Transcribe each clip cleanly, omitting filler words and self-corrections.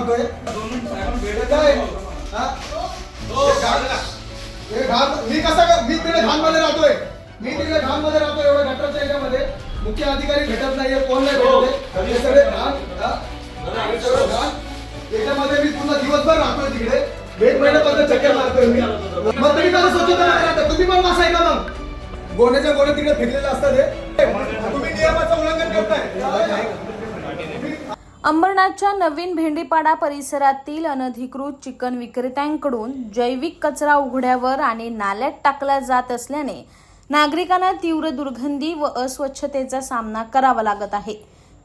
मारतोय काय मी कसा मी तिकडे घाणमध्ये राहतोय एवढ्या गटरच्या याच्यामध्ये मुख्य अधिकारी भेटत नाहीये कोण नाही भेटत हे सगळे घाण याच्यामध्ये मी पुन्हा दिवसभर राहतोय तिकडे 1 महिन्यापर्यंत चक्कर मारतोय मी मग तरी त्याला स्वच्छता राहतात तुम्ही पण वास आहे का मग गोण्याच्या गोण्या तिकडे फेकलेले असतात हे तुम्ही नियमाचं उल्लंघन करताय। अंबरनाथच्या नवीन भेंडीपाडा परिसरातील अनधिकृत चिकन विक्रेत्यांकडून जैविक कचरा उघड्यावर आणि नाल्यात टाकला जात असल्याने नागरिकांना तीव्र दुर्गंधी व अस्वच्छतेचा सामना करावा लागत आहे।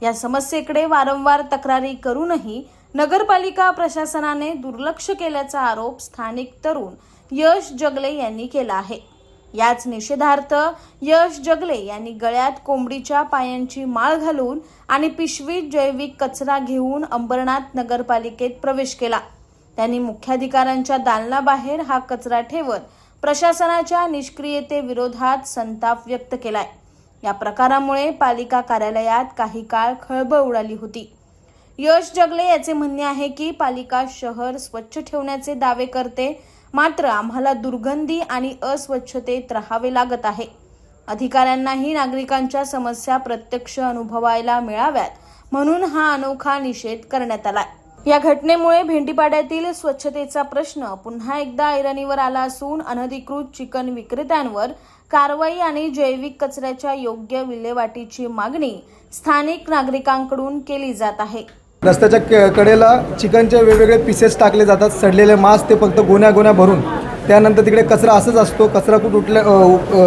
या समस्येकडे वारंवार तक्रारी करूनही नगरपालिका प्रशासनाने दुर्लक्ष केल्याचा आरोप स्थानिक तरुण यश जगले यांनी केला आहे। याच निषेधार्थ यश जगले यांनी गळ्यात कोंबडीच्या पायांची माळ घालून आणि पिशवीत जैविक कचरा घेऊन अंबरनाथ नगरपालिकेत प्रवेश केला। त्यांनी मुख्याधिकाऱ्यांच्या दालनाबाहेर हा कचरा ठेवत प्रशासनाच्या निष्क्रियतेविरोधात संताप व्यक्त केलाय। या प्रकारामुळे पालिका कार्यालयात काही काळ खळबळ उडाली होती। यश जगले याचे म्हणणे आहे की पालिका शहर स्वच्छ ठेवण्याचे दावे करते, मात्र आम्हाला दुर्गंधी आणि अस्वच्छतेत राहावे लागत आहे। अधिकाऱ्यांनाही नागरिकांच्या समस्या प्रत्यक्ष अनुभवायला मिळाव्यात म्हणून हा अनोखा निषेध करण्यात आलाय। या घटनेमुळे भेंडीपाड्यातील स्वच्छतेचा प्रश्न पुन्हा एकदा ऐरणीवर आला असून अनधिकृत चिकन विक्रेत्यांवर कारवाई आणि जैविक कचऱ्याच्या योग्य विल्हेवाटीची मागणी स्थानिक नागरिकांकडून केली जात आहे। रस्त्याच्या कडेला चिकनचे वेगवेगळे पीसेस टाकले जातात, सडलेले मांस ते फक्त गोण्या भरून, त्यानंतर तिकडे कचरा असंच असतो, कचरा कुठे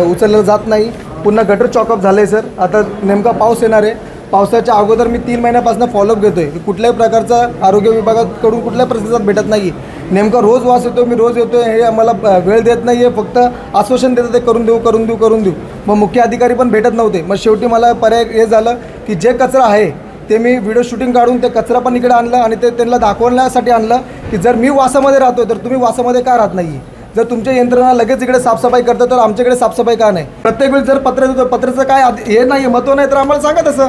उचलला जात नाही। पुन्हा गटर चॉकअप झालं आहे सर, आता नेमका पाऊस येणार आहे, पावसाच्या अगोदर मी 3 महिन्यापासून फॉलोअप घेतो आहे, कुठल्याही प्रकारचा आरोग्य विभागाकडून कुठल्याही प्रतिसाद भेटत नाही। नेमका रोज वास येतो, मी रोज येतो हे आम्हाला वेळ देत नाही आहे, फक्त आश्वासन देतात ते करून देऊ। मग मुख्य अधिकारी पण भेटत नव्हते, मग शेवटी मला पर्याय हे झालं की जे कचरा आहे ते मी व्हिडिओ शूटिंग काढून ते कचरा पण इकडे आणलं आणि ते त्यांना दाखवण्यासाठी आणलं की जर मी वासामध्ये राहतो तर तुम्ही वासामध्ये का राहत नाही। जर तुमच्या यंत्रणा लगेच इकडे साफसफाई करतात तर आमच्याकडे साफसफाई का नाही। प्रत्येक वेळी जर पत्राचं काय हे नाही महत्त्व नाही तर आम्हाला सांगा तसं,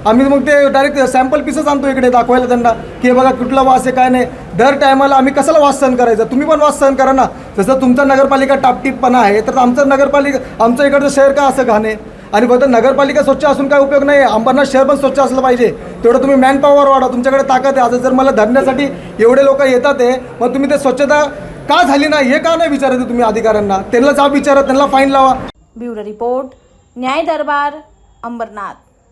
आम्ही मग ते डायरेक्ट सॅम्पल पीसेस आणतो इकडे दाखवायला त्यांना की हे बघा कुठला वास आहे काय नाही। दर टायमाला आम्ही कशाला वास सहन करायचा, तुम्ही पण वास सहन करा ना। जसं तुमचा नगरपालिका टापटीपणा आहे तर आमचं इकडचं शहर का असं घाण आहे। आणि फक्त नगरपालिका स्वच्छ असून काय उपयोग नाही, अंबरनाथ शहर पण स्वच्छ असलं पाहिजे। तेवढं तुम्ही मॅन पॉवर वाढा, तुमच्याकडे ताकद आहे। आज जर मला धरण्यासाठी एवढे लोक येतात आहे, मग तुम्ही ते स्वच्छता का झाली नाही हे का नाही विचारायचं तुम्ही अधिकाऱ्यांना, त्यांना जाब विचारा, त्यांना फाईन लावा। ब्युरो रिपोर्ट, न्याय दरबार, अंबरनाथ।